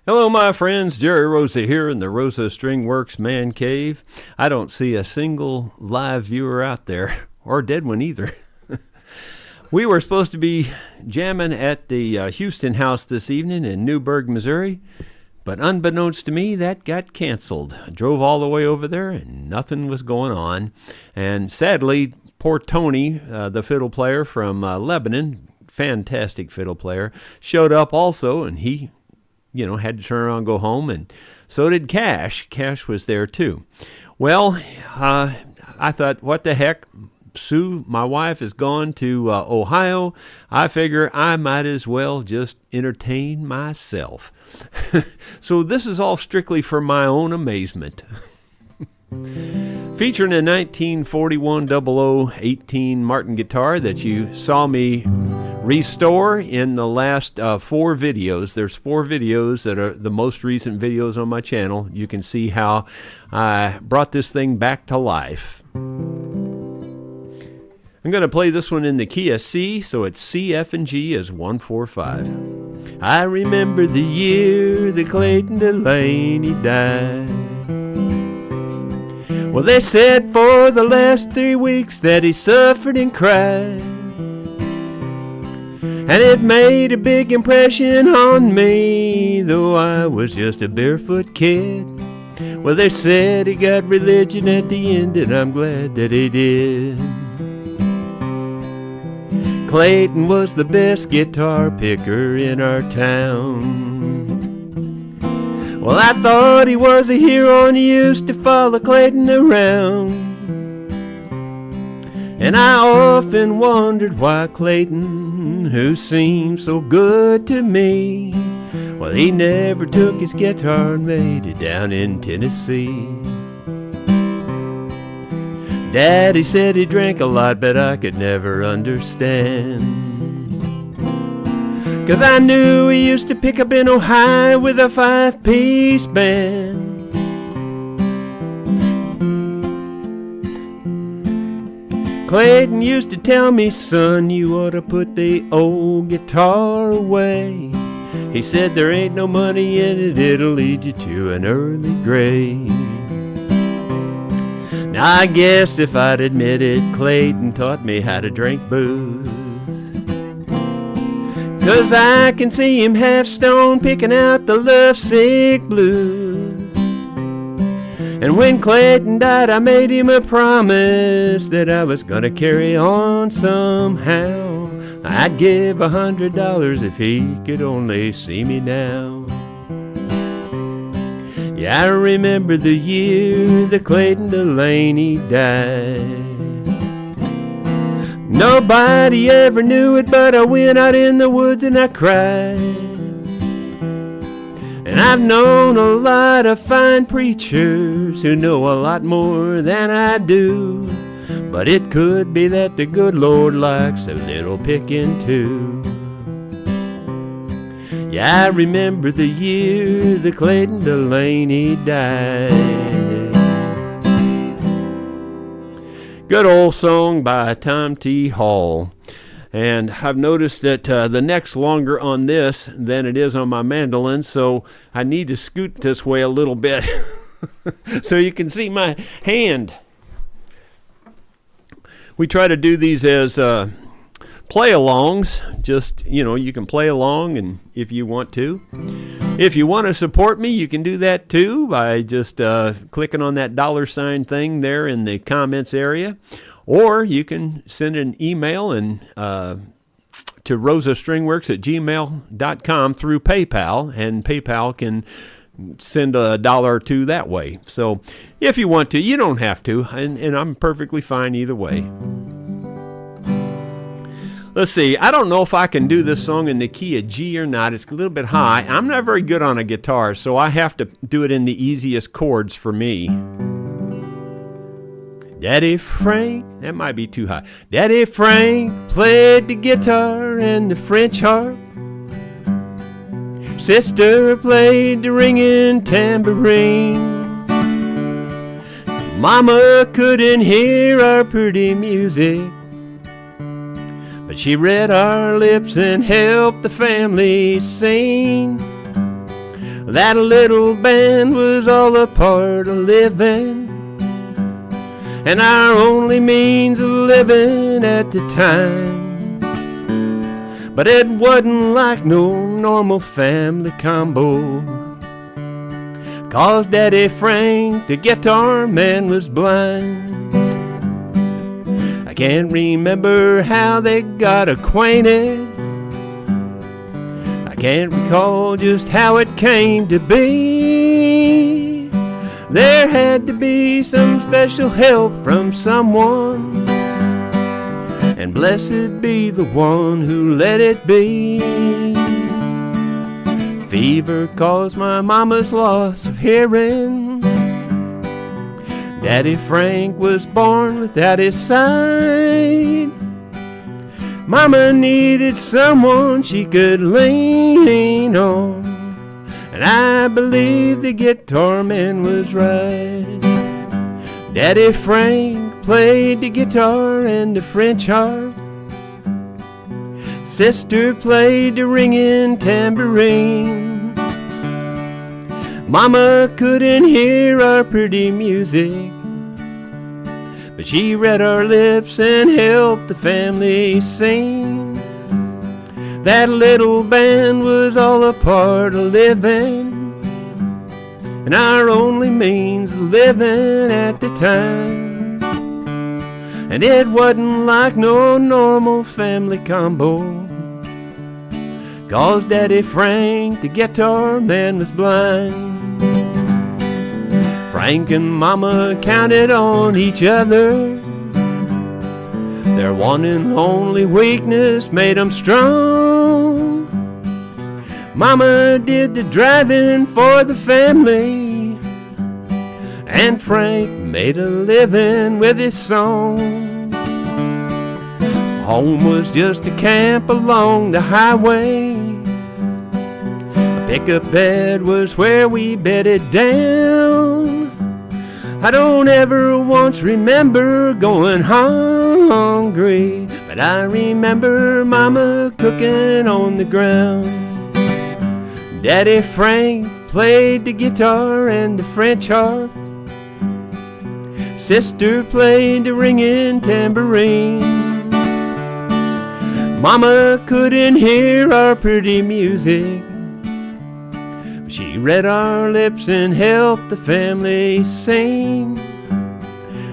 Hello, my friends. Jerry Rosa here in the Rosa String Works Man Cave. I don't see a single live viewer out there, or a dead one either. We were supposed to be jamming at the Houston House this evening in Newburgh, Missouri, but unbeknownst to me, that got canceled. I drove all the way over there and nothing was going on. And sadly, poor Tony, the fiddle player from Lebanon, fantastic fiddle player, showed up also, and he had to turn around and go home, and so did Cash. Cash was there too. Well, I thought, what the heck? Sue, my wife, is gone to Ohio. I figure I might as well just entertain myself. So this is all strictly for my own amazement. Featuring a 1941 0018 Martin guitar that you saw me restore in the last 4 videos. There's 4 videos that are the most recent videos on my channel. You can see how I brought this thing back to life. I'm going to play this one in the key of C, so it's C, F, and G as 1, 4, 5. I remember the year that Clayton Delaney died. Well, they said for the last 3 weeks that he suffered and cried. And it made a big impression on me, though I was just a barefoot kid. Well, they said he got religion at the end, and I'm glad that he did. Clayton was the best guitar picker in our town. Well, I thought he was a hero and used to follow Clayton around. And I often wondered why Clayton, who seemed so good to me, well, he never took his guitar and made it down in Tennessee. Daddy said he drank a lot, but I could never understand. 'Cause I knew he used to pick up in Ohio with a 5-piece band. Clayton used to tell me, son, you ought to put the old guitar away. He said there ain't no money in it, it'll lead you to an early grave. Now I guess if I'd admit it, Clayton taught me how to drink booze. 'Cause I can see him half stoned picking out the lovesick blues. And when Clayton died, I made him a promise that I was gonna carry on somehow. I'd give $100 if he could only see me now. Yeah, I remember the year that Clayton Delaney died. Nobody ever knew it, but I went out in the woods and I cried. And I've known a lot of fine preachers who know a lot more than I do. But it could be that the good Lord likes a little picking too. Yeah, I remember the year that Clayton Delaney died. Good old song by Tom T. Hall. And I've noticed that the neck's longer on this than it is on my mandolin, so I need to scoot this way a little bit so you can see my hand. We try to do these as play-alongs. Just, you can play along and if you want to. If you want to support me, you can do that too by just clicking on that $ thing there in the comments area. Or you can send an email and to rosastringworks@gmail.com through PayPal, and PayPal can send $1 or $2 that way. So if you want to, you don't have to, and I'm perfectly fine either way. Let's see, I don't know if I can do this song in the key of G or not. It's a little bit high. I'm not very good on a guitar, so I have to do it in the easiest chords for me. Daddy Frank, that might be too high. Daddy Frank played the guitar and the French harp. Sister played the ringing tambourine. Mama couldn't hear our pretty music, but she read our lips and helped the family sing. That little band was all a part of living, and our only means of living at the time. But it wasn't like no normal family combo, 'cause Daddy Frank, the guitar man, was blind. I can't remember how they got acquainted. I can't recall just how it came to be. There had to be some special help from someone, and blessed be the one who let it be. Fever caused my mama's loss of hearing. Daddy Frank was born without his sight. Mama needed someone she could lean on, and I believe the guitar man was right. Daddy Frank played the guitar and the French harp. Sister played the ringing tambourine. Mama couldn't hear our pretty music, but she read our lips and helped the family sing. That little band was all a part of living, and our only means of living at the time. And it wasn't like no normal family combo, 'cause Daddy Frank, the guitar man, was blind. Frank and Mama counted on each other. Their one and only weakness made them strong. Mama did the driving for the family, and Frank made a living with his song. Home was just a camp along the highway. A pickup bed was where we bedded down. I don't ever once remember going hungry, but I remember Mama cooking on the ground. Daddy Frank played the guitar and the French harp. Sister played the ringing tambourine. Mama couldn't hear our pretty music, but she read our lips and helped the family sing.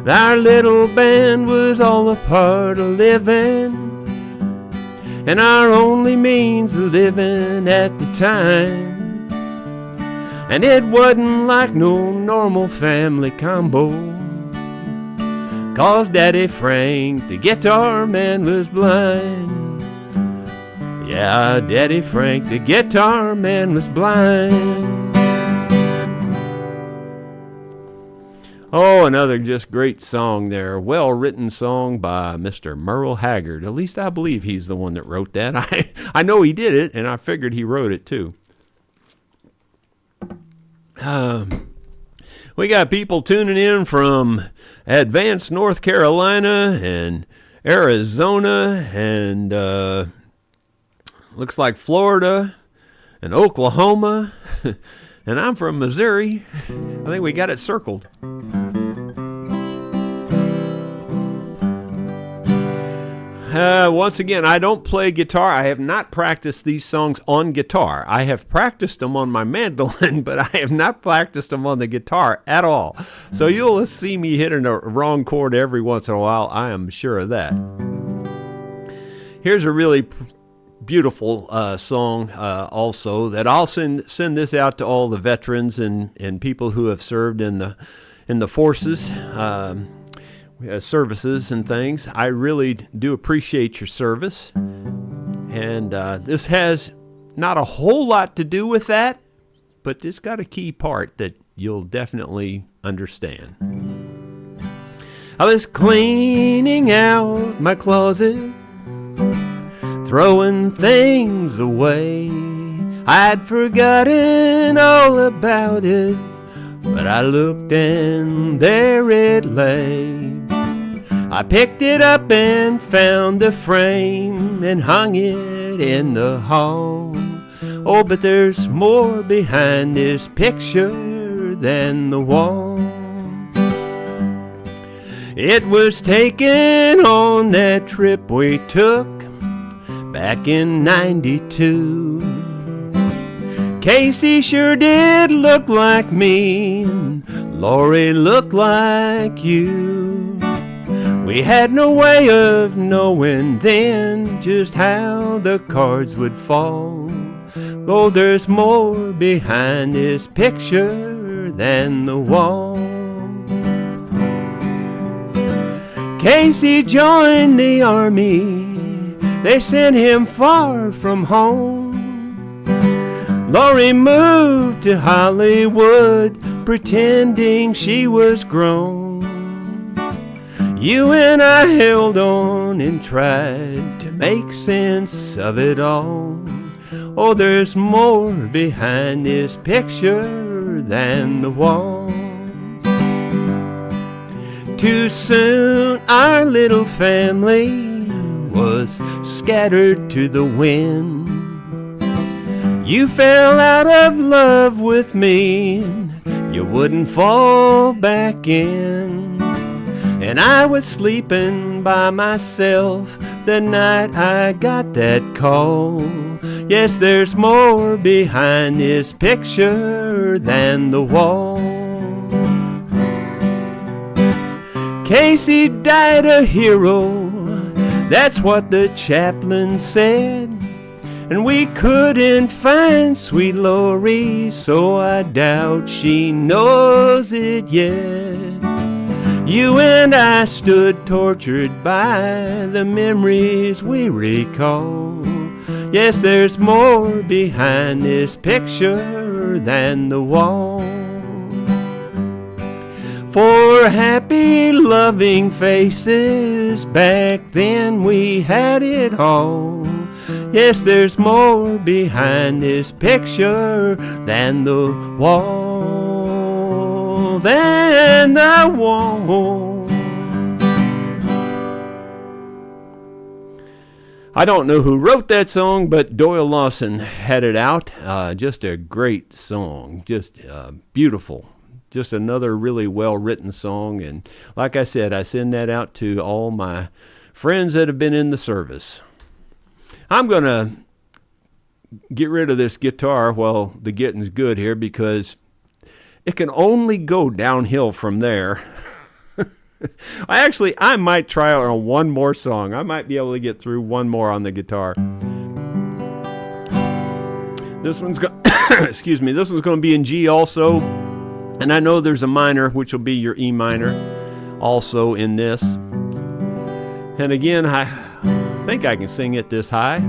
Our little band was all a part of living, and our only means of living at the time. And it wasn't like no normal family combo, 'cause Daddy Frank, the guitar man, was blind. Yeah, Daddy Frank, the guitar man, was blind. Oh, another just great song there. Well-written song by Mr. Merle Haggard. At least I believe he's the one that wrote that. I know he did it, and I figured he wrote it too. We got people tuning in from Advanced, North Carolina and Arizona and looks like Florida and Oklahoma. And I'm from Missouri. I think we got it circled. Once again, I don't play guitar. I have not practiced these songs on guitar. I have practiced them on my mandolin, but I have not practiced them on the guitar at all. So you'll see me hitting a wrong chord every once in a while. I am sure of that. Here's a really beautiful song also that I'll send this out to all the veterans and people who have served in the forces. Services and things. I really do appreciate your service, and this has not a whole lot to do with that, but it's got a key part that you'll definitely understand. I was cleaning out my closet, throwing things away. I'd forgotten all about it, but I looked and there it lay. I picked it up and found the frame and hung it in the hall. Oh, but there's more behind this picture than the wall. It was taken on that trip we took back in '92. Casey sure did look like me, and Lori looked like you. We had no way of knowing then just how the cards would fall. Oh, there's more behind this picture than the wall. Casey joined the army, they sent him far from home. Lori moved to Hollywood, pretending she was grown. You and I held on and tried to make sense of it all. Oh, there's more behind this picture than the wall. Too soon our little family was scattered to the wind. You fell out of love with me, and you wouldn't fall back in. And I was sleeping by myself the night I got that call. Yes, there's more behind this picture than the wall. Casey died a hero, that's what the chaplain said. And we couldn't find sweet Lori, so I doubt she knows it yet. You and I stood tortured by the memories we recall. Yes, there's more behind this picture than the wall. For happy, loving faces, back then we had it all. Yes, there's more behind this picture than the wall, than the wall. I don't know who wrote that song, but Doyle Lawson had it out. Just a great song, just beautiful. Just another really well-written song. And like I said, I send that out to all my friends that have been in the service. I'm going to get rid of this guitar while the getting's good here because it can only go downhill from there. I might try it on one more song. I might be able to get through one more on the guitar. This one's excuse me. This one's going to be in G also. And I know there's a minor, which will be your E minor, also in this. And again, I think I can sing it this high.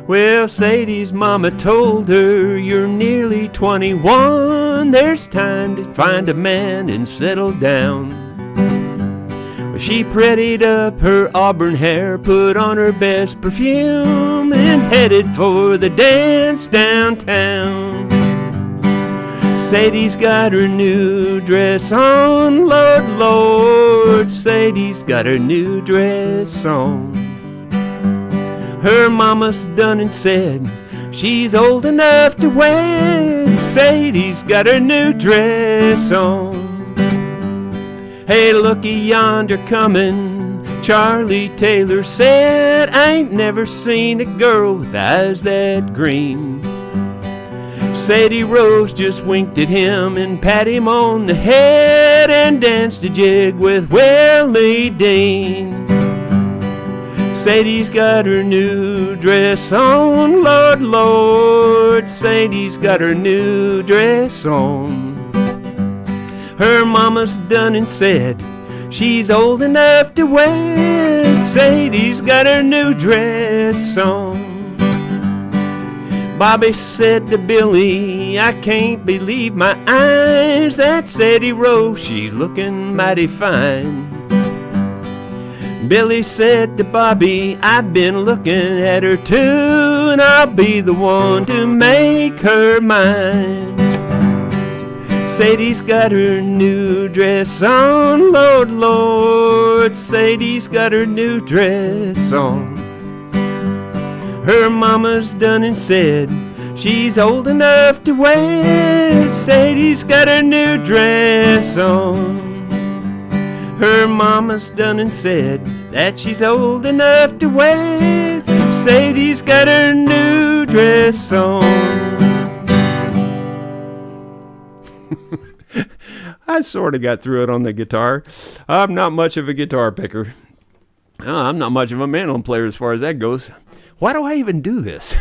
Well, Sadie's mama told her, you're nearly 21. There's time to find a man and settle down. Well, she prettied up her auburn hair, put on her best perfume, and headed for the dance downtown. Sadie's got her new dress on, Lord, Lord, Sadie's got her new dress on. Her mama's done and said, she's old enough to wed, Sadie's got her new dress on. Hey, looky yonder coming, Charlie Taylor said, I ain't never seen a girl with eyes that green. Sadie Rose just winked at him and pat him on the head and danced a jig with Willie Dean. Sadie's got her new dress on, Lord, Lord, Sadie's got her new dress on. Her mama's done and said, she's old enough to wed, Sadie's got her new dress on. Bobby said to Billy, I can't believe my eyes, that Sadie Rose, she's looking mighty fine. Billy said to Bobby, I've been looking at her too, and I'll be the one to make her mine. Sadie's got her new dress on, Lord, Lord, Sadie's got her new dress on. Her mama's done and said, She's old enough to wed. Sadie's got her new dress on. Her mama's done and said that she's old enough to wed. Sadie's got her new dress on. I sort of got through it on the guitar. I'm not much of a guitar picker. I'm not much of a mandolin player as far as that goes. Why do I even do this?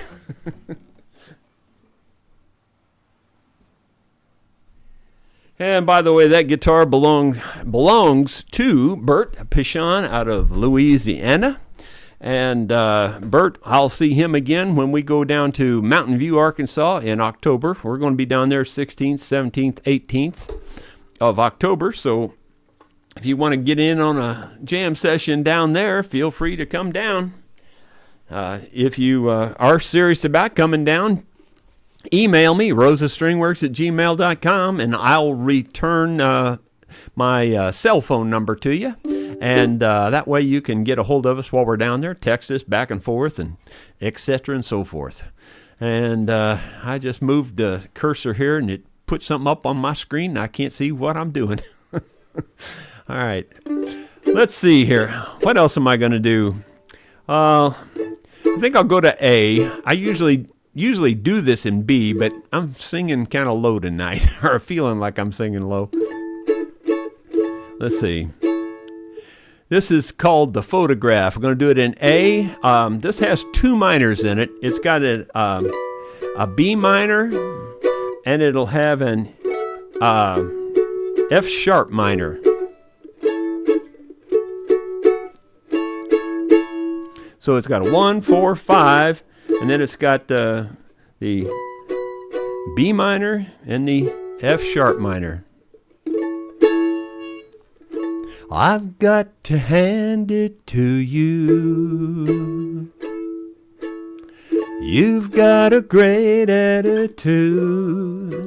And by the way, that guitar belongs to Bert Pichon out of Louisiana. And Bert, I'll see him again when we go down to Mountain View, Arkansas in October. We're going to be down there 16th, 17th, 18th of October. So if you want to get in on a jam session down there, feel free to come down. If you are serious about coming down, email me, rosastringworks@gmail.com, and I'll return my cell phone number to you. And that way you can get a hold of us while we're down there, text us back and forth, and et cetera and so forth. And I just moved the cursor here, and it put something up on my screen, and I can't see what I'm doing. All right. Let's see here. What else am I going to do? I think I'll go to A. I usually do this in B, but I'm singing kind of low tonight, or feeling like I'm singing low. Let's see. This is called The Photograph. We're going to do it in A. This has two minors in it. It's got a B minor, and it'll have an F sharp minor. So it's got a 1, 4, 5, and then it's got the B minor and the F sharp minor. I've got to hand it to you. You've got a great attitude.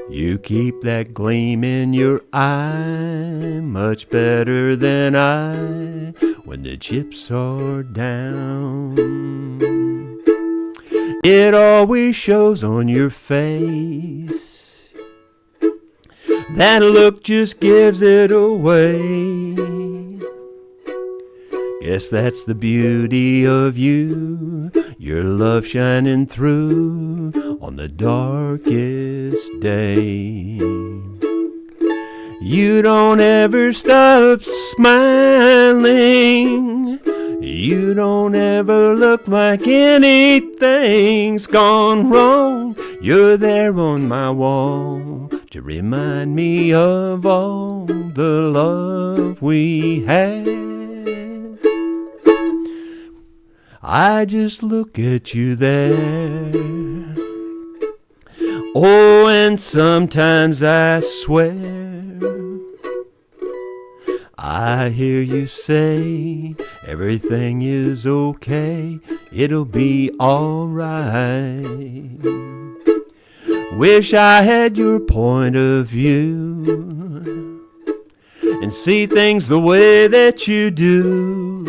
You keep that gleam in your eye much better than I when the chips are down. It always shows on your face. That look just gives it away. Guess that's the beauty of you, your love shining through on the darkest day. You don't ever stop smiling. You don't ever look like anything's gone wrong. You're there on my wall to remind me of all the love we had. I just look at you there. Oh, and sometimes I swear I hear you say everything is okay, it'll be alright. Wish I had your point of view and see things the way that you do.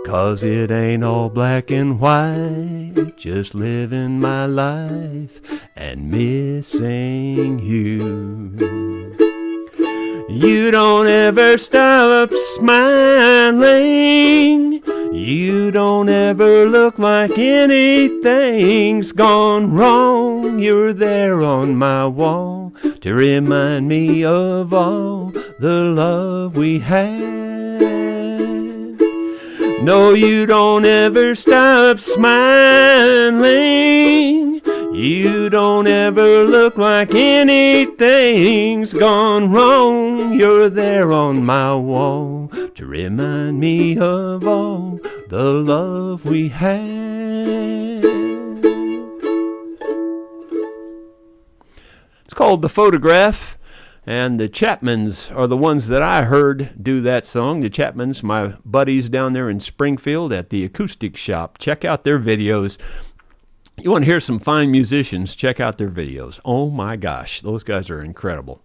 'Cause it ain't all black and white, just living my life and missing you. You don't ever stop smiling. You don't ever look like anything's gone wrong. You're there on my wall to remind me of all the love we had. No, you don't ever stop smiling. You don't ever look like anything's gone wrong. You're there on my wall to remind me of all the love we had. It's called The Photograph, and the Chapmans are the ones that I heard do that song. The Chapmans, my buddies down there in Springfield at the Acoustic Shop. Check out their videos. You want to hear some fine musicians, check out their videos. Oh my gosh, those guys are incredible.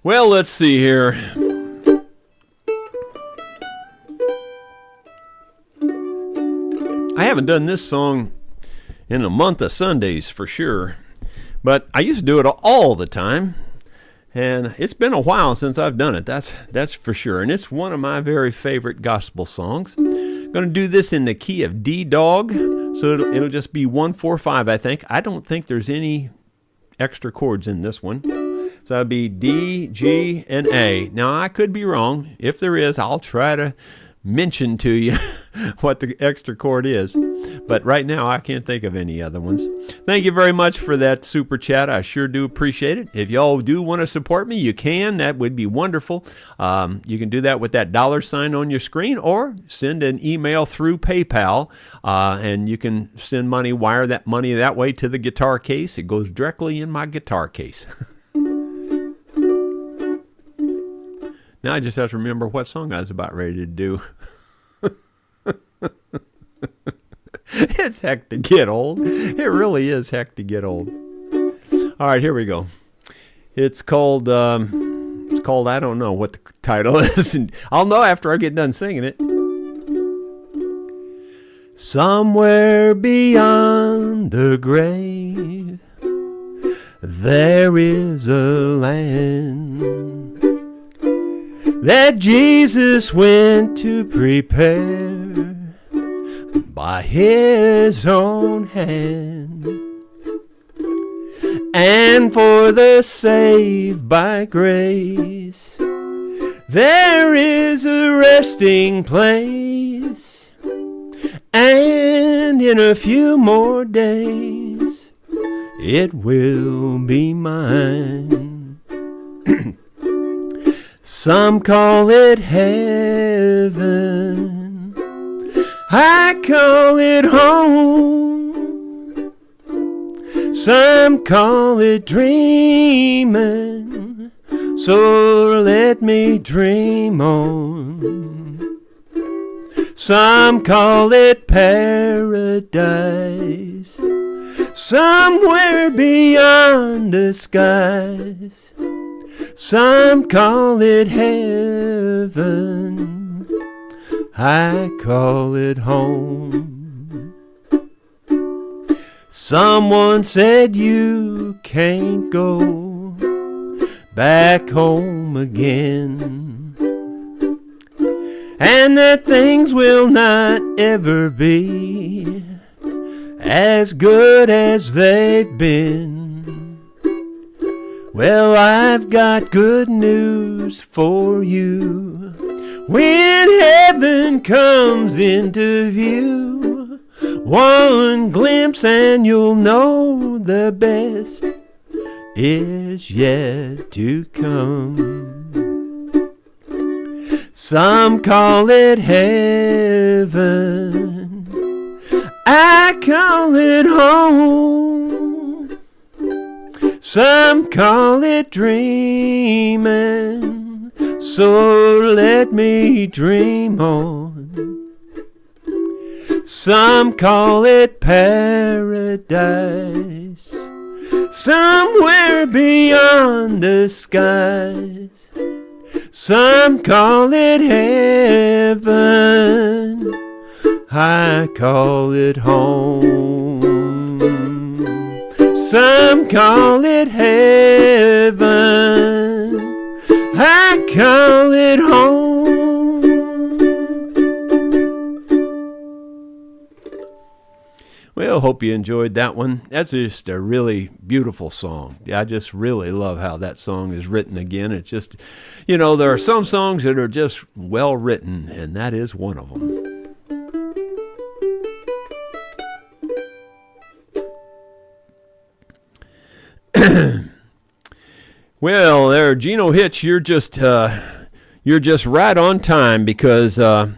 Well, let's see here. haven't done this song in a month of Sundays for sure, but I used to do it all the time, and it's been a while since I've done it. That's for sure, and it's one of my very favorite gospel songs. I'm going to do this in the key of D dog, so it'll just be 1-4-5, I think. I don't think there's any extra chords in this one. So that'd be D, G, and A. Now, I could be wrong. If there is, I'll try to mention to you what the extra chord is. But right now, I can't think of any other ones. Thank you very much for that super chat. I sure do appreciate it. If y'all do want to support me, you can. That would be wonderful. You can do that with that $ on your screen, or send an email through PayPal, and you can send money, wire that money that way to the guitar case. It goes directly in my guitar case. Now I just have to remember what song I was about ready to do. It's heck to get old. It really is heck to get old. All right, here we go. It's called I don't know what the title is. And I'll know after I get done singing it. Somewhere beyond the grave, there is a land that Jesus went to prepare by his own hand. And for the saved by grace, there is a resting place. And in a few more days, it will be mine. Some call it heaven, I call it home. Some call it dreaming, so let me dream on. Some call it paradise, somewhere beyond the skies. Some call it heaven, I call it home. Someone said you can't go back home again, and that things will not ever be as good as they've been. Well, I've got good news for you. When heaven comes into view, one glimpse and you'll know the best is yet to come. Some call it heaven, I call it home. Some call it dreaming, so let me dream on. Some call it paradise, somewhere beyond the skies. Some call it heaven, I call it home. Some call it heaven, I call it home. Well, hope you enjoyed that one. That's just a really beautiful song. I just really love how that song is written again. It's just, there are some songs that are just well written, and that is one of them. Well, there, Gino Hitch, you're just right on time, because I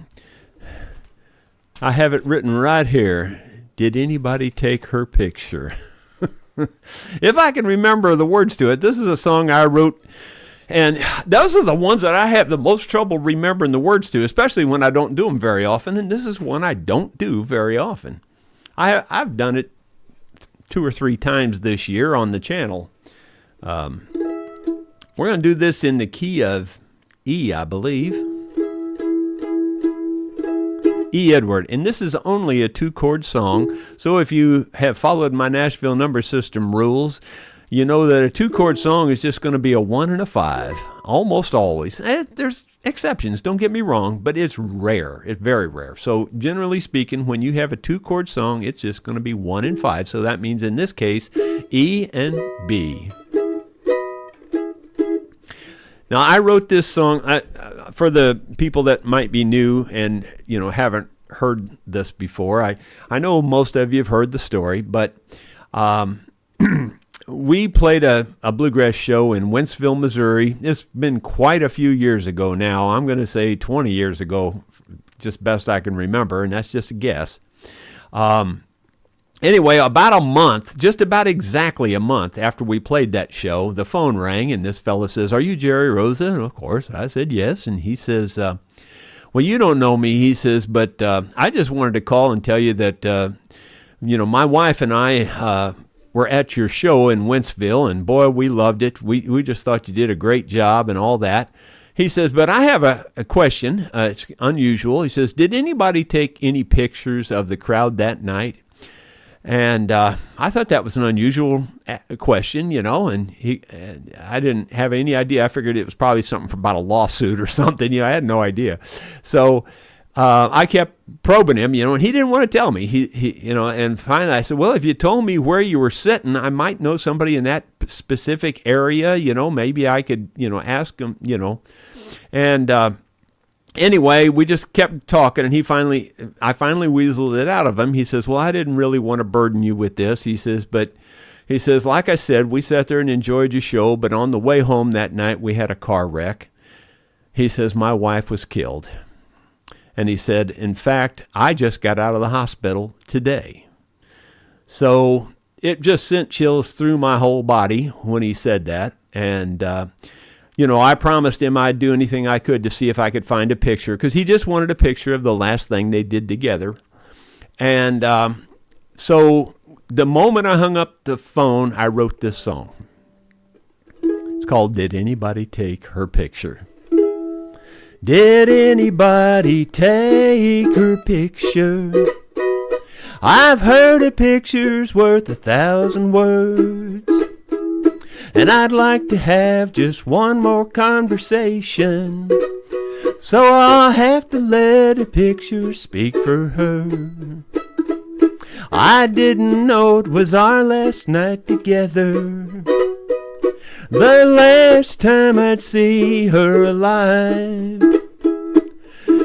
have it written right here. Did anybody take her picture? If I can remember the words to it, this is a song I wrote, and those are the ones that I have the most trouble remembering the words to, especially when I don't do them very often, and this is one I don't do very often. I've done it 2 or 3 times this year on the channel. We're going to do this in the key of E, I believe. E. Edward. And this is only a 2-chord song. So if you have followed my Nashville number system rules, you know that a 2-chord song is just going to be a 1 and a 5, almost always. There's exceptions, don't get me wrong, but it's rare. It's very rare. So generally speaking, when you have a 2-chord song, it's just going to be 1 and 5. So that means in this case, E and B. Now, I wrote this song for the people that might be new and, haven't heard this before. I know most of you have heard the story, but we played a bluegrass show in Wentzville, Missouri. It's been quite a few years ago now. I'm going to say 20 years ago, just best I can remember, and that's just a guess. Anyway, about a month, just about exactly a month after we played that show, the phone rang, and this fella says, "Are you Jerry Rosa?" And of course, I said yes. And he says, "Well, you don't know me," he says, "but I just wanted to call and tell you that, my wife and I were at your show in Wentzville, and boy, we loved it. We just thought you did a great job and all that." He says, "But I have a question. It's unusual." He says, "Did anybody take any pictures of the crowd that night?" And I thought that was an unusual question, and I didn't have any idea. I figured it was probably something about a lawsuit or something. I had no idea. So I kept probing him, and he didn't want to tell me. He and finally I said, "Well, if you told me where you were sitting, I might know somebody in that specific area. Maybe I could, ask him, And anyway, we just kept talking, and I finally weaseled it out of him. He says, "Well, I didn't really want to burden you with this." He says, "Like I said, we sat there and enjoyed your show, but on the way home that night, we had a car wreck." He says, "My wife was killed." And he said, "In fact, I just got out of the hospital today." So it just sent chills through my whole body when he said that. And, I promised him I'd do anything I could to see if I could find a picture, because he just wanted a picture of the last thing they did together. And so the moment I hung up the phone, I wrote this song. It's called "Did Anybody Take Her Picture?" Did anybody take her picture? I've heard a picture's worth 1,000 words. And I'd like to have just one more conversation. So I'll have to let a picture speak for her. I didn't know it was our last night together, the last time I'd see her alive.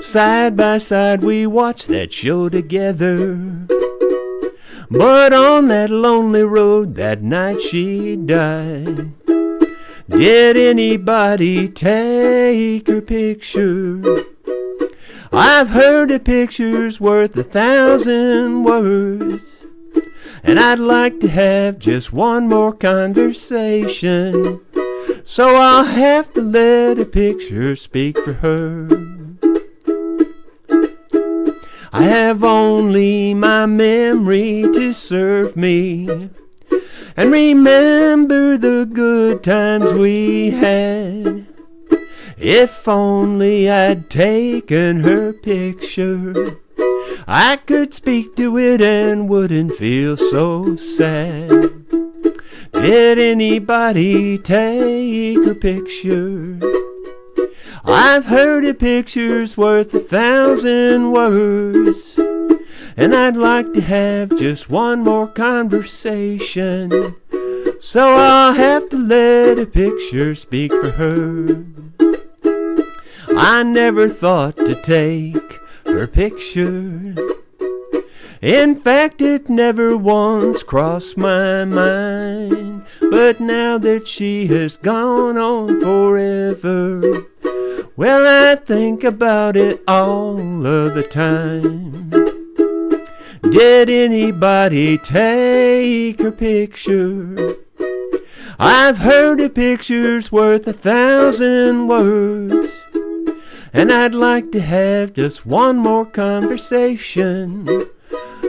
Side by side we watched that show together, but on that lonely road that night she died. Did anybody take her picture? I've heard a picture's worth 1,000 words, and I'd like to have just one more conversation. So I'll have to let a picture speak for her. I have only my memory to serve me, and remember the good times we had. If only I'd taken her picture, I could speak to it and wouldn't feel so sad. Did anybody take her picture? I've heard a picture's worth 1,000 words, and I'd like to have just one more conversation. So I'll have to let a picture speak for her. I never thought to take her picture. In fact, it never once crossed my mind. But now that she has gone on forever, well, I think about it all of the time. Did anybody take her picture? I've heard a picture's worth 1,000 words, and I'd like to have just one more conversation.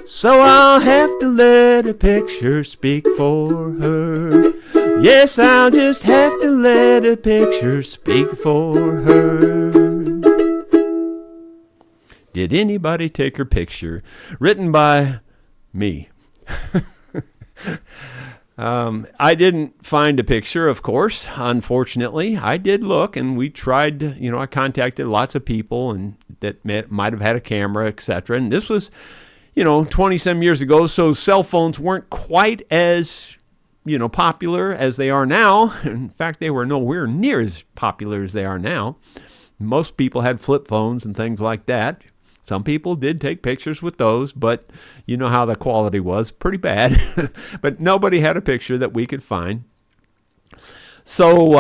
So I'll have to let a picture speak for her. Yes, I'll just have to let a picture speak for her. Did anybody take her picture? Written by me. I didn't find a picture, of course, unfortunately. I did look, and we tried, I contacted lots of people and that might have had a camera, etc. And this was, 20-some years ago, so cell phones weren't quite as, popular as they are now. In fact, they were nowhere near as popular as they are now. Most people had flip phones and things like that. Some people did take pictures with those, but you know how the quality was, pretty bad. But nobody had a picture that we could find. So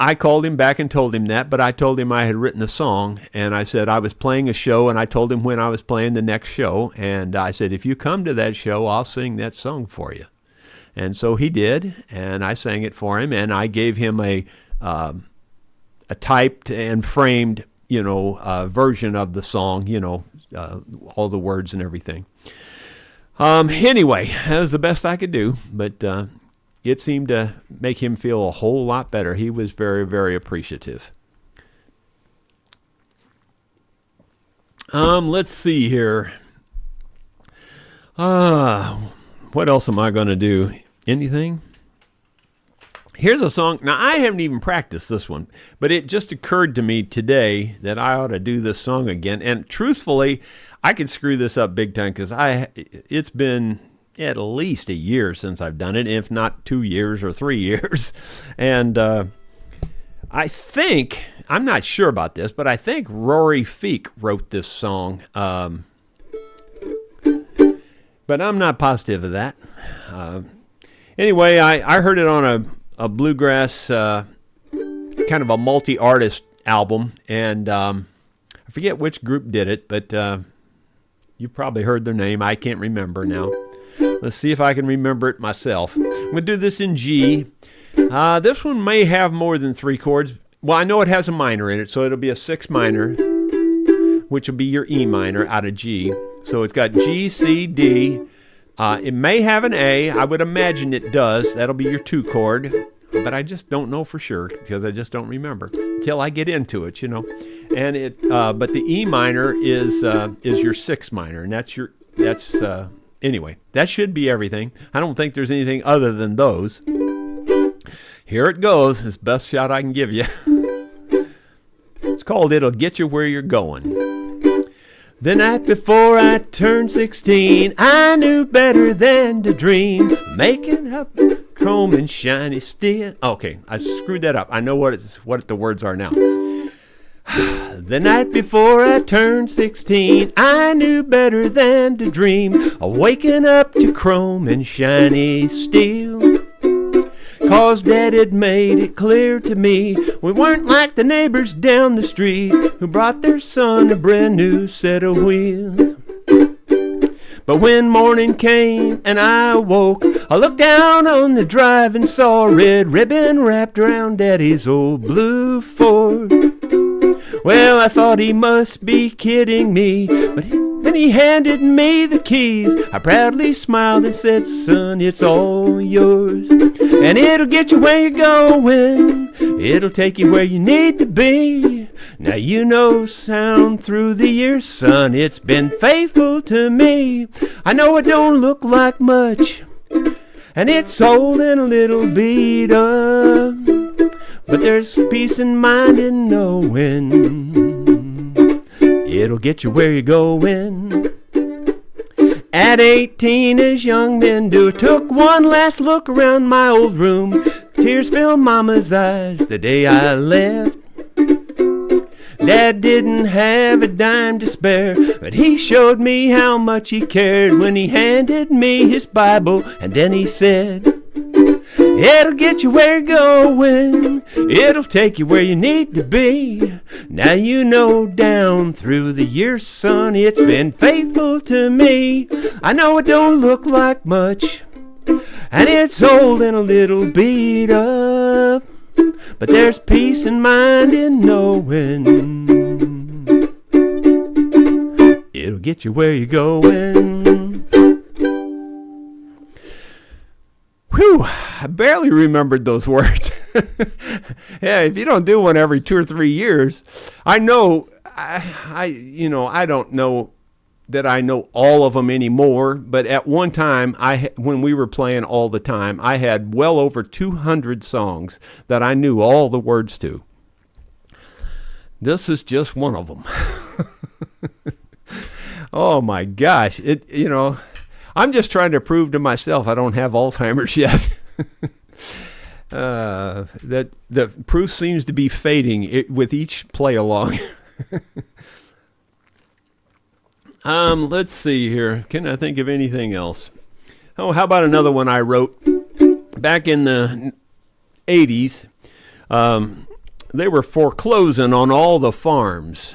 I called him back and told him that, but I told him I had written a song, and I said I was playing a show, and I told him when I was playing the next show, and I said, if you come to that show, I'll sing that song for you. And so he did, and I sang it for him, and I gave him a typed and framed version of the song, all the words and everything. Anyway, that was the best I could do, but it seemed to make him feel a whole lot better. He was very, very appreciative. Let's see here. What else am I going to do? Anything? Here's a song. Now, I haven't even practiced this one, but it just occurred to me today that I ought to do this song again. And truthfully, I could screw this up big time because it's been at least a year since I've done it, if not 2 years or 3 years. And I think, I'm not sure about this, but I think Rory Feek wrote this song. But I'm not positive of that. Anyway, I heard it on a bluegrass, kind of a multi-artist album, and I forget which group did it, but you probably heard their name. I can't remember now. Let's see if I can remember it myself. I'm going to do this in G. This one may have more than 3 chords. Well, I know it has a minor in it, so it'll be a 6 minor, which will be your E minor out of G. So it's got G, C, D. It may have an A. I would imagine it does. That'll be your 2 chord. But I just don't know for sure because I just don't remember until I get into it, And but the E minor is your 6 minor, and anyway. That should be everything. I don't think there's anything other than those. Here it goes. It's the best shot I can give you. It's called "It'll Get You Where You're Going." The night before I turned 16, I knew better than to dream, making up chrome and shiny steel. Okay, I screwed that up. I know what the words are now. The night before I turned 16, I knew better than to dream, waking up to chrome and shiny steel. 'Cause Dad had made it clear to me we weren't like the neighbors down the street who brought their son a brand new set of wheels. But when morning came and I awoke, I looked down on the drive and saw a red ribbon wrapped around Daddy's old blue Ford. Well, I thought he must be kidding me, but when he handed me the keys, I proudly smiled and said, "Son, it's all yours. And it'll get you where you're going. It'll take you where you need to be. Now you know sound through the years, son, it's been faithful to me. I know it don't look like much, and it's old and a little beat up, but there's peace in mind in knowing it'll get you where you're going." At 18, as young men do, took one last look around my old room. Tears filled Mama's eyes the day I left. Dad didn't have a dime to spare, but he showed me how much he cared when he handed me his Bible, and then he said, "It'll get you where you're going. It'll take you where you need to be. Now you know down through the years, son, it's been faithful to me. I know it don't look like much, and it's old and a little beat up, but there's peace in mind in knowing it'll get you where you're going." Whew, I barely remembered those words. Yeah, if you don't do one every 2 or 3 years, I know, I don't know that I know all of them anymore, but at one time, when we were playing all the time, I had well over 200 songs that I knew all the words to. This is just one of them. Oh my gosh. I'm just trying to prove to myself I don't have Alzheimer's yet. That the proof seems to be fading with each play along. Let's see here. Can I think of anything else? Oh, how about another one I wrote back in the 80s? They were foreclosing on all the farms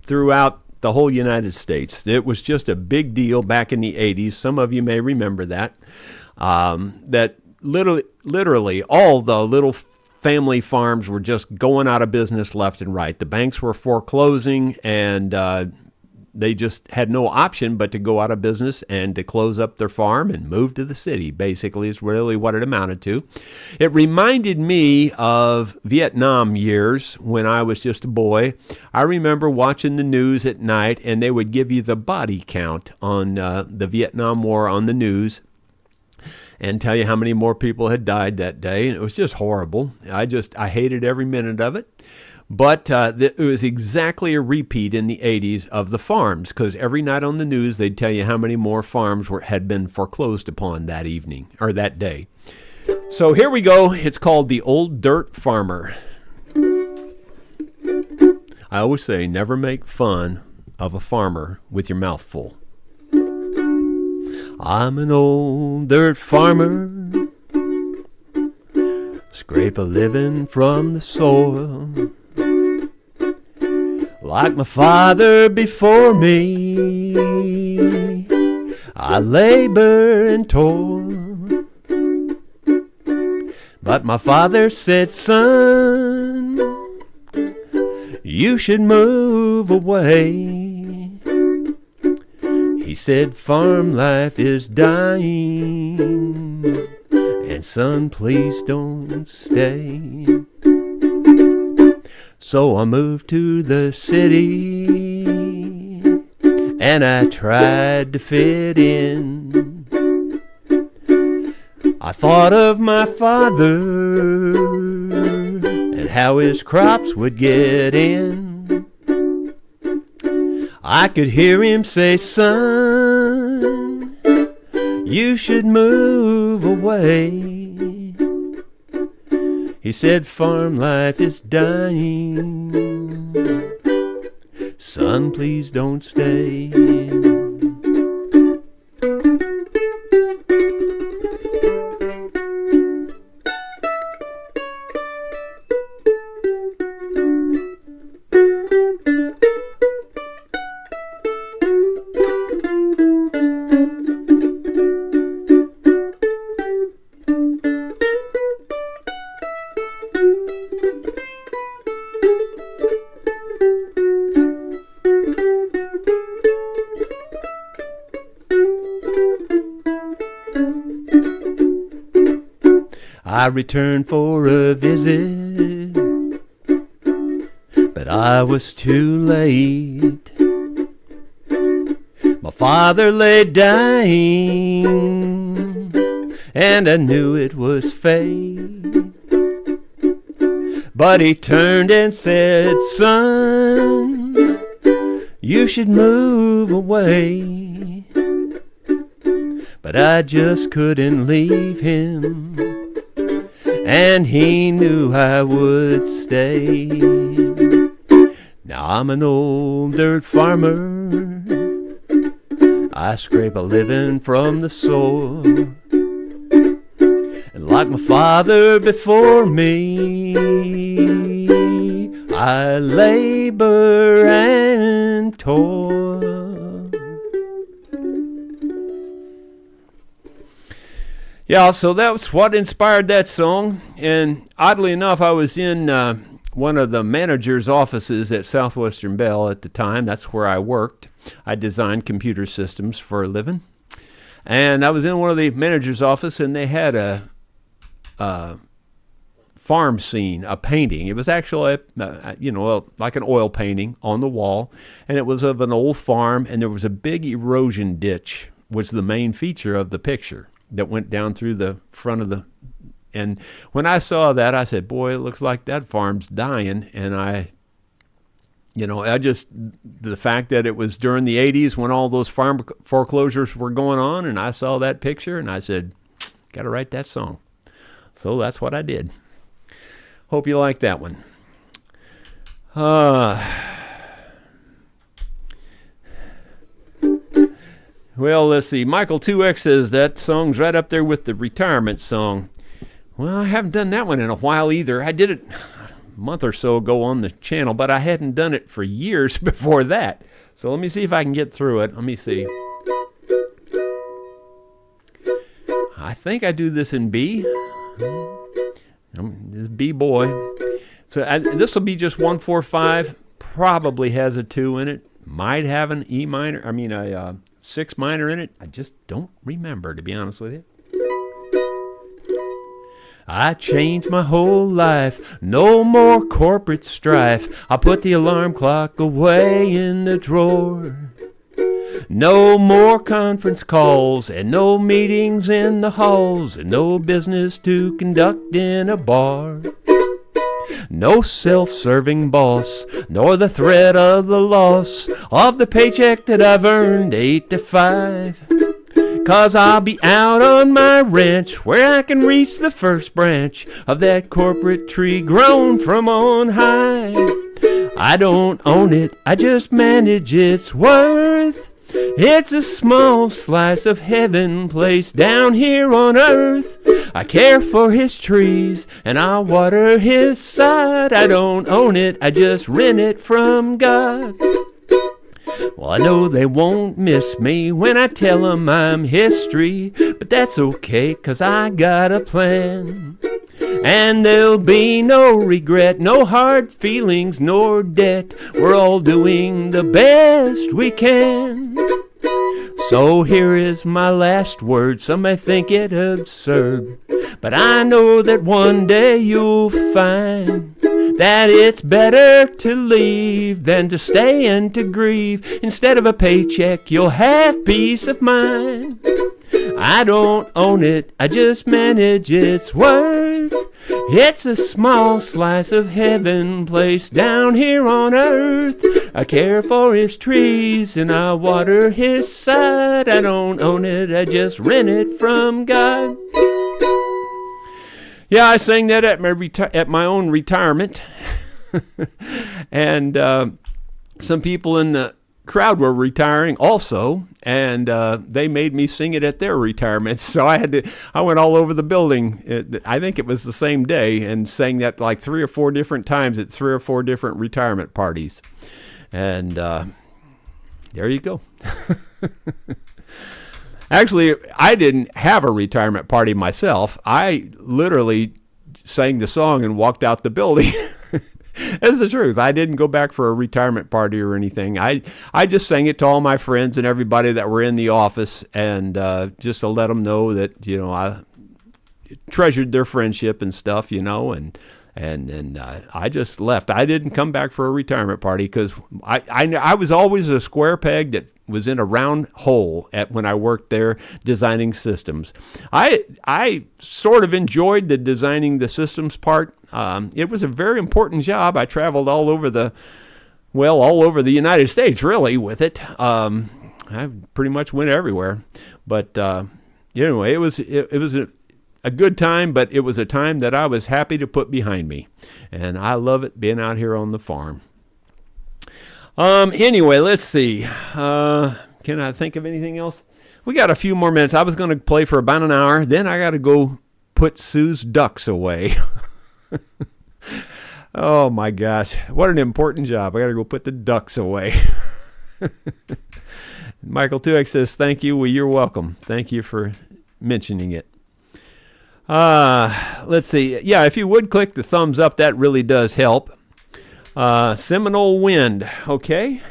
throughout the whole United States. It was just a big deal back in the 80s. Some of you may remember that. That literally all the little family farms were just going out of business left and right. The banks were foreclosing, and they just had no option but to go out of business and to close up their farm and move to the city, basically, is really what it amounted to. It reminded me of Vietnam years when I was just a boy. I remember watching the news at night, and they would give you the body count on the Vietnam War on the news and tell you how many more people had died that day. And it was just horrible. I hated every minute of it. But it was exactly a repeat in the 80s of the farms, because every night on the news they'd tell you how many more farms had been foreclosed upon that evening or that day. So here we go. It's called The Old Dirt Farmer. I always say never make fun of a farmer with your mouth full. I'm an old dirt farmer, scrape a living from the soil. Like my father before me, I labor and toil. But my father said, son, you should move away. He said, farm life is dying, and son, please don't stay. So I moved to the city, and I tried to fit in. I thought of my father and how his crops would get in. I could hear him say, son, you should move away. He said, farm life is dying, son, please don't stay. I returned for a visit, but I was too late. My father lay dying, and I knew it was fate. But he turned and said, son, you should move away. But I just couldn't leave him, and he knew I would stay. Now I'm an old dirt farmer, I scrape a living from the soil. And like my father before me, I labor and toil. Yeah, so that's what inspired that song. And oddly enough, I was in one of the manager's offices at Southwestern Bell at the time. That's where I worked. I designed computer systems for a living. And I was in one of the manager's office, and they had a farm scene, a painting. It was actually, like an oil painting on the wall, and it was of an old farm, and there was a big erosion ditch, was the main feature of the picture that went down through the front of the. And when I saw that, I said, boy, it looks like that farm's dying. And the fact that it was during the 80s when all those farm foreclosures were going on, and I saw that picture, and I said, got to write that song. So that's what I did. Hope you like that one. Well, let's see. Michael 2X says that song's right up there with the retirement song. Well, I haven't done that one in a while either. I did it a month or so ago on the channel, but I hadn't done it for years before that. So let me see if I can get through it. Let me see. I think I do this in B. This B boy. So this will be just 1-4-5. Probably has a 2 in it. Might have an E minor. A 6 minor in it. I just don't remember, to be honest with you. I changed my whole life, no more corporate strife. I put the alarm clock away in the drawer. No more conference calls and no meetings in the halls and no business to conduct in a bar. No self-serving boss, nor the threat of the loss of the paycheck that I've earned 8 to 5. 'Cause I'll be out on my ranch where I can reach the first branch of that corporate tree grown from on high. I don't own it, I just manage its worth. It's a small slice of heaven placed down here on earth. I care for his trees and I water his side. I don't own it, I just rent it from God. Well, I know they won't miss me when I tell them I'm history, but that's okay, 'cause I got a plan. And there'll be no regret, no hard feelings, nor debt. We're all doing the best we can. So here is my last word. Some may think it absurd, but I know that one day you'll find that it's better to leave than to stay and to grieve. Instead of a paycheck, you'll have peace of mind. I don't own it, I just manage its worth. It's a small slice of heaven placed down here on earth. I care for his trees and I water his side. I don't own it, I just rent it from God. Yeah, I sang that at my own retirement. And some people in the crowd were retiring also, and they made me sing it at their retirement. So I went all over the building. I think it was the same day, and sang that like 3 or 4 different times at 3 or 4 different retirement parties. And there you go. Actually, I didn't have a retirement party myself. I literally sang the song and walked out the building. That's the truth. I didn't go back for a retirement party or anything. I just sang it to all my friends and everybody that were in the office, and just to let them know that, I treasured their friendship and stuff, and I just left. I didn't come back for a retirement party because I was always a square peg that was in a round hole when I worked there designing systems. I sort of enjoyed the designing the systems part. It was a very important job. I traveled all over the United States really with it. I pretty much went everywhere. But anyway, it was a good time, but it was a time that I was happy to put behind me. And I love it being out here on the farm. Anyway, let's see. Can I think of anything else? We got a few more minutes. I was going to play for about an hour. Then I got to go put Sue's ducks away. Oh my gosh. What an important job. I got to go put the ducks away. Michael 2X says, thank you. Well, you're welcome. Thank you for mentioning it. Let's see. Yeah, if you would click the thumbs up, that really does help. Seminole Wind. Okay.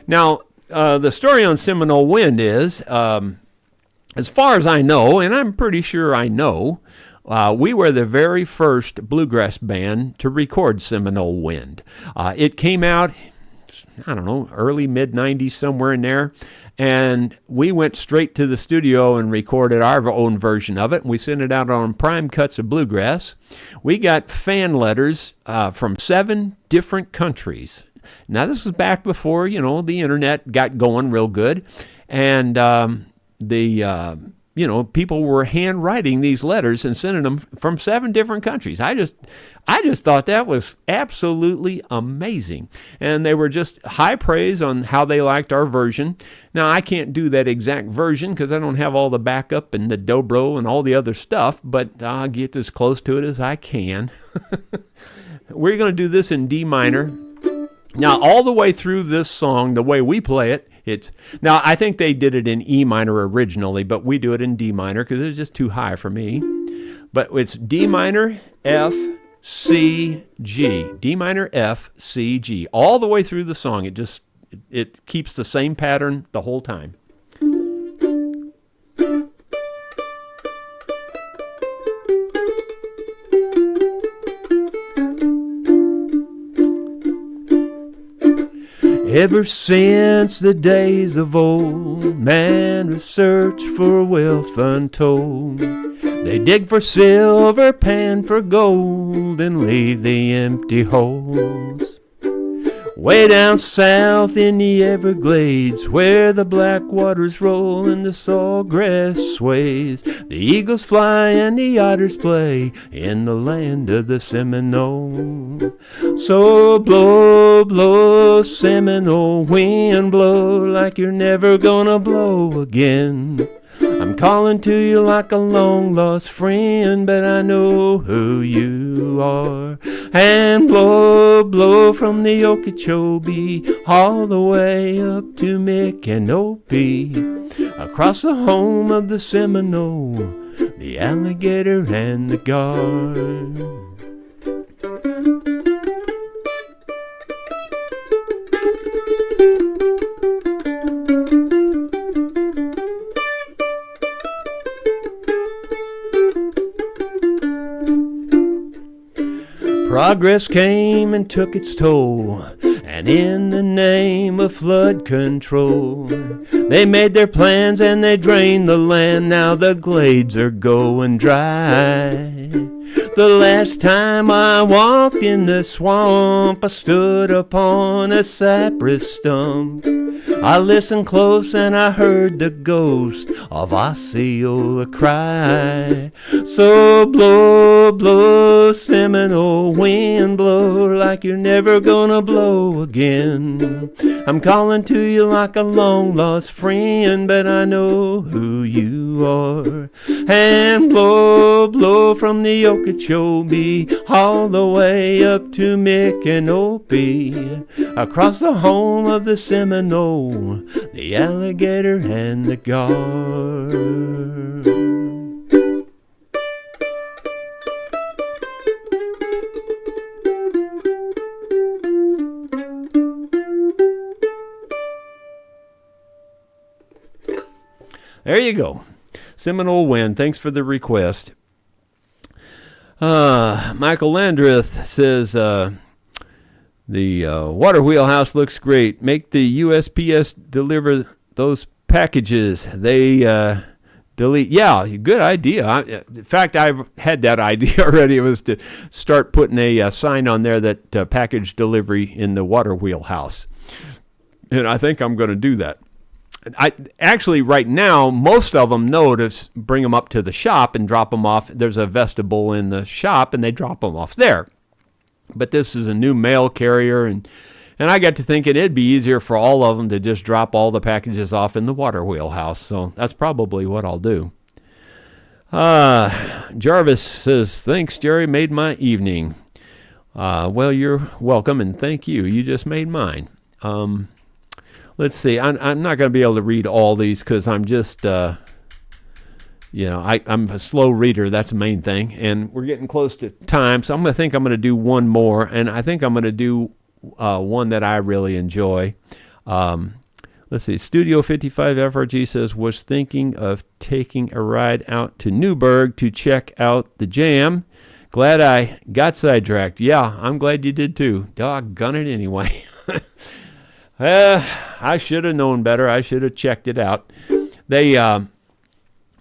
Now, the story on Seminole Wind is, as far as I know, and I'm pretty sure I know, We were the very first bluegrass band to record Seminole Wind. It came out, I don't know, early, mid-'90s, somewhere in there. And we went straight to the studio and recorded our own version of it. We sent it out on Prime Cuts of Bluegrass. We got fan letters from 7 different countries. Now, this was back before, the internet got going real good. And people were handwriting these letters and sending them from 7 different countries. I just thought that was absolutely amazing. And they were just high praise on how they liked our version. Now, I can't do that exact version because I don't have all the backup and the dobro and all the other stuff, but I'll get as close to it as I can. We're going to do this in D minor. Now, all the way through this song, the way we play it, now, I think they did it in E minor originally, but we do it in D minor because it's just too high for me. But it's D minor, F, C, G. D minor, F, C, G. All the way through the song. It keeps the same pattern the whole time. Ever since the days of old, man has searched for wealth untold. They dig for silver, pan for gold, and leave the empty holes. Way down south in the Everglades, where the black waters roll and the sawgrass sways, the eagles fly and the otters play in the land of the Seminole. So blow, blow, Seminole wind, blow like you're never gonna blow again. I'm calling to you like a long-lost friend, but I know who you are. And blow, blow from the Okeechobee all the way up to Micanopy, across the home of the Seminole, the alligator and the guard. Progress came and took its toll, and in the name of flood control, they made their plans and they drained the land. Now the glades are going dry. The last time I walked in the swamp, I stood upon a cypress stump. I listened close and I heard the ghost of Osceola cry. So blow, blow, Seminole wind, blow like you're never gonna blow again. I'm calling to you like a long-lost friend, but I know who you are. And blow, blow from the Okeechobee all the way up to Micanopy, across the home of the Seminole, the alligator and the guard. There you go. Seminole Wind. Thanks for the request. Michael Landreth says, the water wheel house looks great. Make the USPS deliver those packages. They delete. Yeah, good idea. In fact, I've had that idea already. It was to start putting a sign on there that package delivery in the water wheel house. And I think I'm going to do that. Actually, right now, most of them know to bring them up to the shop and drop them off. There's a vestibule in the shop, and they drop them off there. But this is a new mail carrier, and I got to thinking it'd be easier for all of them to just drop all the packages off in the water wheel house. So that's probably what I'll do. Jarvis says, thanks, Jerry, made my evening. Well, you're welcome, and thank you. You just made mine. Let's see. I'm not going to be able to read all these because I'm just, I'm a slow reader. That's the main thing. And we're getting close to time, so I'm going to do one more. And I think I'm going to do one that I really enjoy. Let's see. Studio 55 FRG says, was thinking of taking a ride out to Newburgh to check out the jam. Glad I got sidetracked. Yeah, I'm glad you did too. Doggone it anyway. I should have known better. I should have checked it out.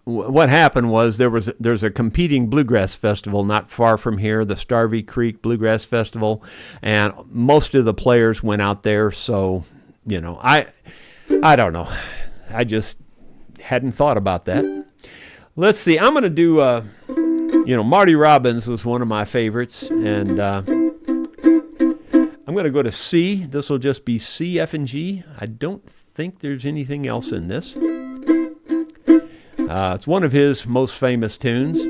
What happened was there's a competing bluegrass festival not far from here, the Starvey Creek Bluegrass Festival, and most of the players went out there. So, I don't know. I just hadn't thought about that. Let's see. I'm going to do, Marty Robbins was one of my favorites, and I'm going to go to C. This will just be C, F, and G. I don't think there's anything else in this. It's one of his most famous tunes.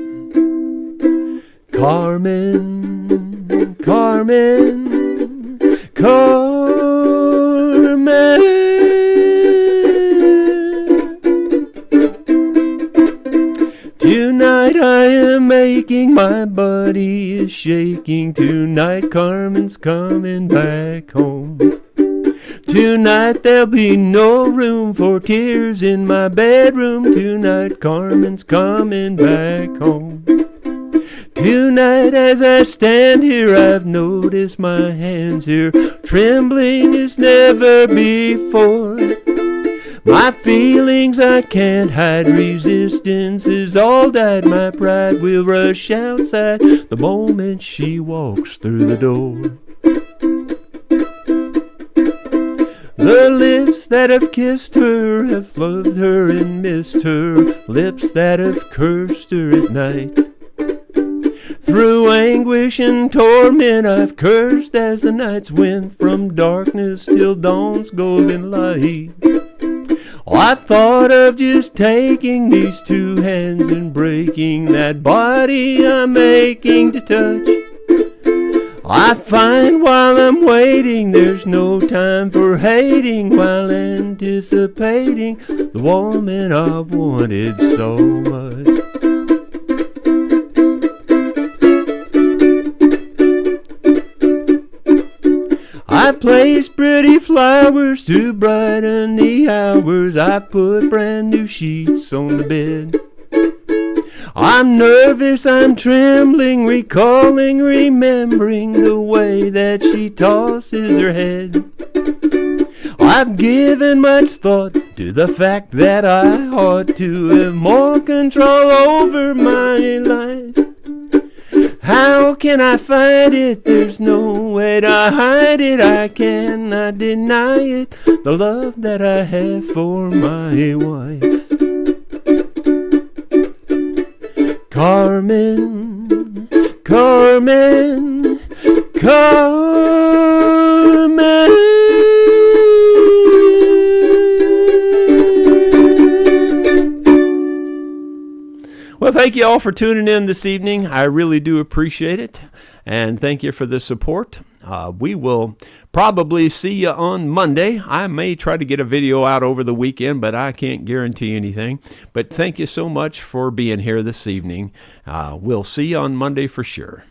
Carmen, Carmen, Carmen. Tonight I am aching, my body is shaking. Tonight Carmen's coming back home. Tonight there'll be no room for tears in my bedroom. Tonight Carmen's coming back home. Tonight as I stand here, I've noticed my hands here trembling as never before. My feelings I can't hide, resistance is all died. My pride will rush outside the moment she walks through the door. The lips that have kissed her have loved her and missed her. Lips that have cursed her at night. Through anguish and torment I've cursed as the nights went from darkness till dawn's golden light. I thought of just taking these two hands and breaking that body I'm aching to touch. I find while I'm waiting there's no time for hating, while anticipating the woman I've wanted so much. I place pretty flowers to brighten the hours. I put brand new sheets on the bed. I'm nervous, I'm trembling, recalling, remembering the way that she tosses her head. I've given much thought to the fact that I ought to have more control over my life. How can I fight it? There's no way to hide it. I cannot deny it, the love that I have for my wife. Carmen, Carmen, Carmen. Well, thank you all for tuning in this evening. I really do appreciate it. And thank you for the support. We will probably see you on Monday. I may try to get a video out over the weekend, but I can't guarantee anything. But thank you so much for being here this evening. We'll see you on Monday for sure.